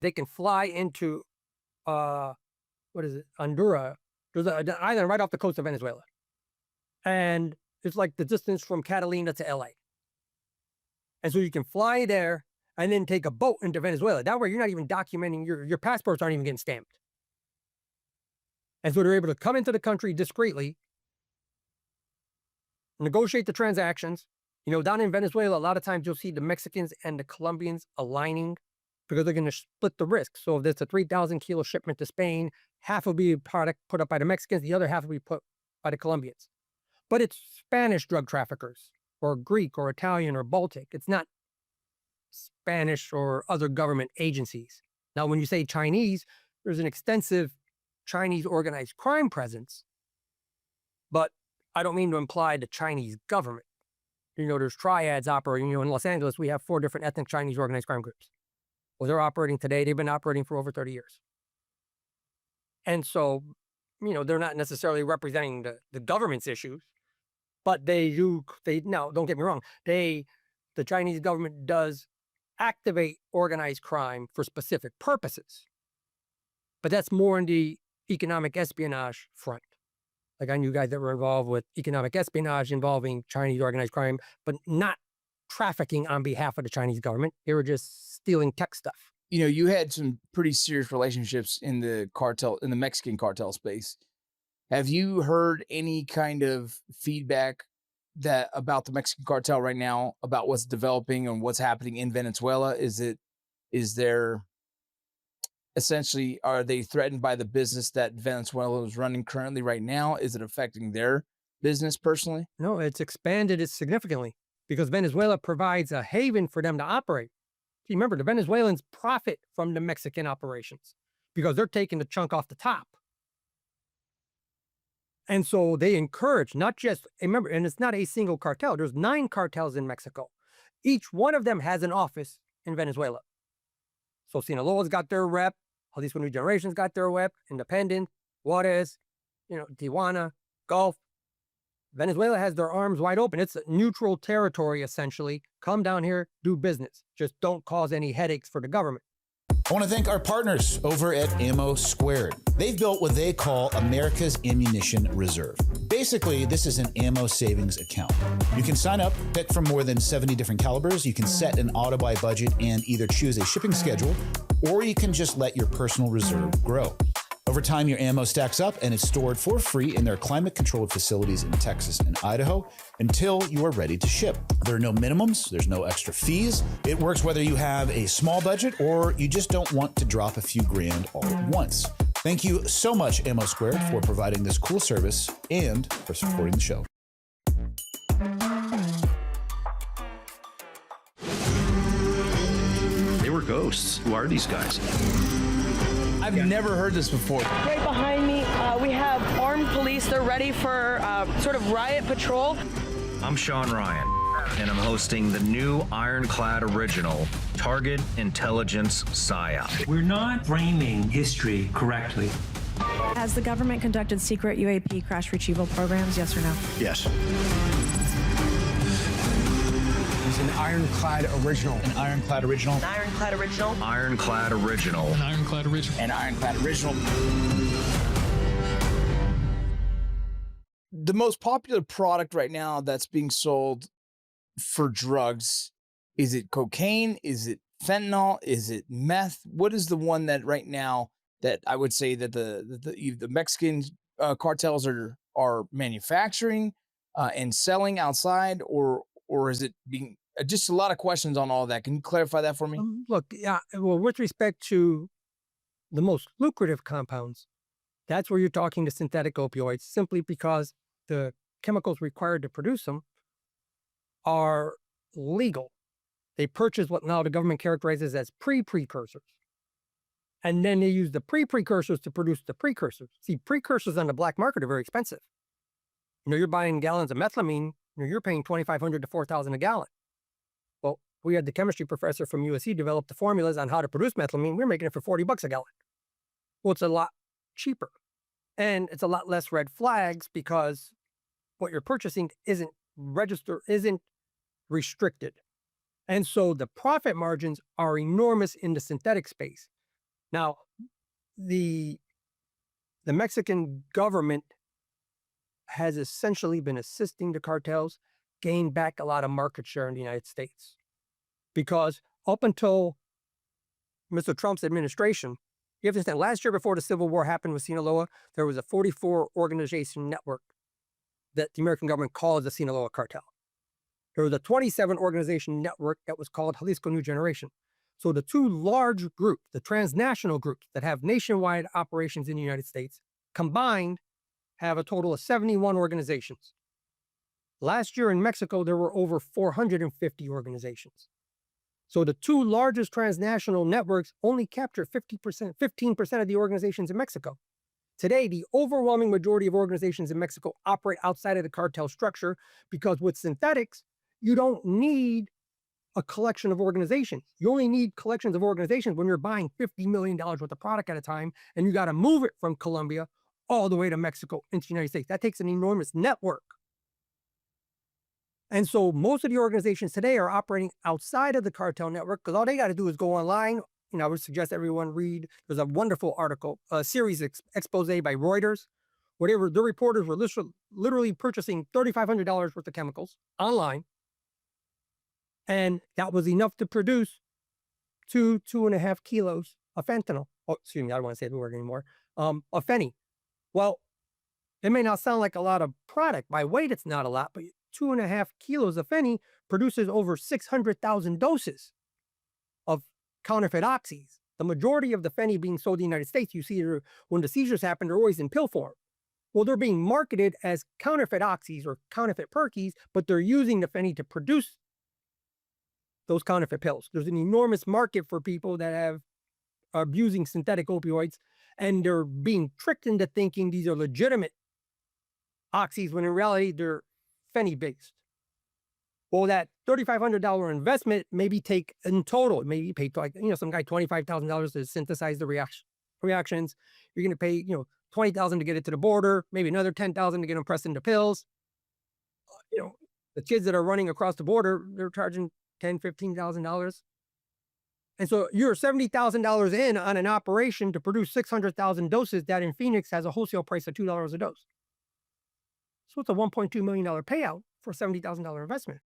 they can fly into, what is it, Honduras. There's an island right off the coast of Venezuela. And it's like the distance from Catalina to LA. And so you can fly there and then take a boat into Venezuela. That way you're not even documenting, your passports aren't even getting stamped. And so they're able to come into the country discreetly, negotiate the transactions. You know, down in Venezuela, a lot of times you'll see the Mexicans and the Colombians aligning because they're going to split the risk. So if there's a 3,000 kilo shipment to Spain, half will be product put up by the Mexicans, the other half will be put by the Colombians. But it's Spanish drug traffickers or Greek or Italian or Baltic. It's not Spanish or other government agencies. Now, when you say Chinese, there's an extensive Chinese organized crime presence, but I don't mean to imply the Chinese government. You know, there's triads operating. You know, in Los Angeles, we have 4 different ethnic Chinese organized crime groups. Well, they're operating today. They've been operating for over 30 years. And so, you know, they're not necessarily representing the government's issues, but no, don't get me wrong. The Chinese government does activate organized crime for specific purposes, but that's more in the economic espionage front. Like I knew guys that were involved with economic espionage involving Chinese organized crime, but not trafficking on behalf of the Chinese government. They were just stealing tech stuff. You know, you had some pretty serious relationships in the Mexican cartel space. Have you heard any kind of feedback about the Mexican cartel right now, about what's developing and what's happening in Venezuela? Is there essentially, are they threatened by the business that Venezuela is running currently right now? Is it affecting their business personally? No, it's expanded it significantly because Venezuela provides a haven for them to operate. See, remember, the Venezuelans profit from the Mexican operations because they're taking the chunk off the top. And so they encourage not just, remember, and it's not a single cartel. There's 9 cartels in Mexico. Each one of them has an office in Venezuela. So Sinaloa's got their rep. Jalisco New Generation's got their rep. Independent, Juarez, you know, Tijuana, Gulf. Venezuela has their arms wide open. It's a neutral territory, essentially. Come down here, do business. Just don't cause any headaches for the government. I want to thank our partners over at Ammo Squared. They've built what they call America's Ammunition Reserve. Basically, this is an ammo savings account. You can sign up, pick from more than 70 different calibers. You can set an auto-buy budget and either choose a shipping schedule, or you can just let your personal reserve grow. Over time, your ammo stacks up and is stored for free in their climate-controlled facilities in Texas and Idaho until you are ready to ship. There are no minimums. There's no extra fees. It works whether you have a small budget or you just don't want to drop a few grand all at once. Thank you so much, Ammo Squared, for providing this cool service and for supporting the show. They were ghosts. Who are these guys? I've never heard this before. Right behind me, we have armed police. They're ready for sort of riot patrol. I'm Sean Ryan, and I'm hosting the new Ironclad original, Target Intelligence PSYOP. We're not framing history correctly. Has the government conducted secret UAP crash retrieval programs, yes or no? Yes. It's an Ironclad original. An Ironclad original. An Ironclad original. Ironclad original. An Ironclad original. An Ironclad original. The most popular product right now that's being sold for drugs, is it cocaine? Is it fentanyl? Is it meth? What is the one that right now that I would say that the Mexican cartels are manufacturing and selling outside, or is it being just a lot of questions on all that? Can you clarify that for me? Look, yeah, well, with respect to the most lucrative compounds, that's where you're talking to synthetic opioids, simply because the chemicals required to produce them are legal. They purchase what now the government characterizes as precursors. And then they use the precursors to produce the precursors. See, precursors on the black market are very expensive. You know, you're buying gallons of methylamine, you're paying $2,500 to $4,000 a gallon. Well, we had the chemistry professor from USC develop the formulas on how to produce methylamine. We're making it for $40 a gallon. Well, it's a lot cheaper. And it's a lot less red flags because what you're purchasing isn't restricted. And so the profit margins are enormous in the synthetic space. Now, the Mexican government has essentially been assisting the cartels gain back a lot of market share in the United States. Because up until Mr. Trump's administration, you have to understand, last year before the Civil War happened with Sinaloa, there was a 44 organization network that the American government calls the Sinaloa Cartel. There was a 27 organization network that was called Jalisco New Generation. So the two large groups, the transnational groups that have nationwide operations in the United States, combined have a total of 71 organizations. Last year in Mexico, there were over 450 organizations. So the two largest transnational networks only capture 15% of the organizations in Mexico. Today, the overwhelming majority of organizations in Mexico operate outside of the cartel structure because with synthetics, you don't need a collection of organizations. You only need collections of organizations when you're buying $50 million worth of product at a time, and you got to move it from Colombia all the way to Mexico into the United States. That takes an enormous network. And so most of the organizations today are operating outside of the cartel network because all they got to do is go online. I would suggest everyone read, there's a wonderful article, a series expose by Reuters, where the reporters were literally purchasing $3,500 worth of chemicals online. And that was enough to produce 2.5 kilos of fentanyl. Oh, excuse me, I don't want to say the word anymore. Of fenny. Well, it may not sound like a lot of product. By weight, it's not a lot, but 2.5 kilos of fenny produces over 600,000 doses of counterfeit oxys. The majority of the fenny being sold in the United States, you see when the seizures happen, they're always in pill form. Well, they're being marketed as counterfeit oxys or counterfeit perkies, but they're using the fenny to produce those counterfeit pills. There's an enormous market for people that are abusing synthetic opioids, and they're being tricked into thinking these are legitimate oxys when in reality they're fenny-based. Well, that $3,500 investment maybe take in total, maybe you pay some guy $25,000 to synthesize the reactions. You're going to pay $20,000 to get it to the border, maybe another $10,000 to get them pressed into pills. The kids that are running across the border, they're charging $10,000, $15,000. And so you're $70,000 in on an operation to produce 600,000 doses that in Phoenix has a wholesale price of $2 a dose. So it's a $1.2 million payout for a $70,000 investment.